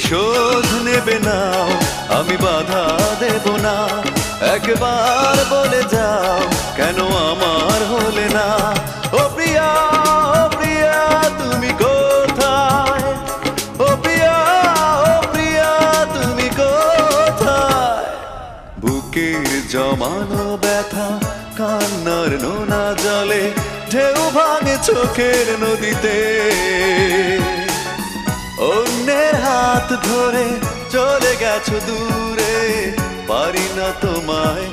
প্রতিশোধ নেবে না, আমি বাধা দেব না। একবার বলে যাও কেন আমার হলে না। ও প্রিয়া, ও প্রিয়া তুমি কোথায়? ও প্রিয়া, ও প্রিয়া তুমি কোথায়? বুকের জমানো ব্যথা কান্নার নোনা জলে ঢেউ ভাঙে চোখের নদীতে। অন্যের হাত ধরে চলে গেছো দূরে, পারি না তোমায়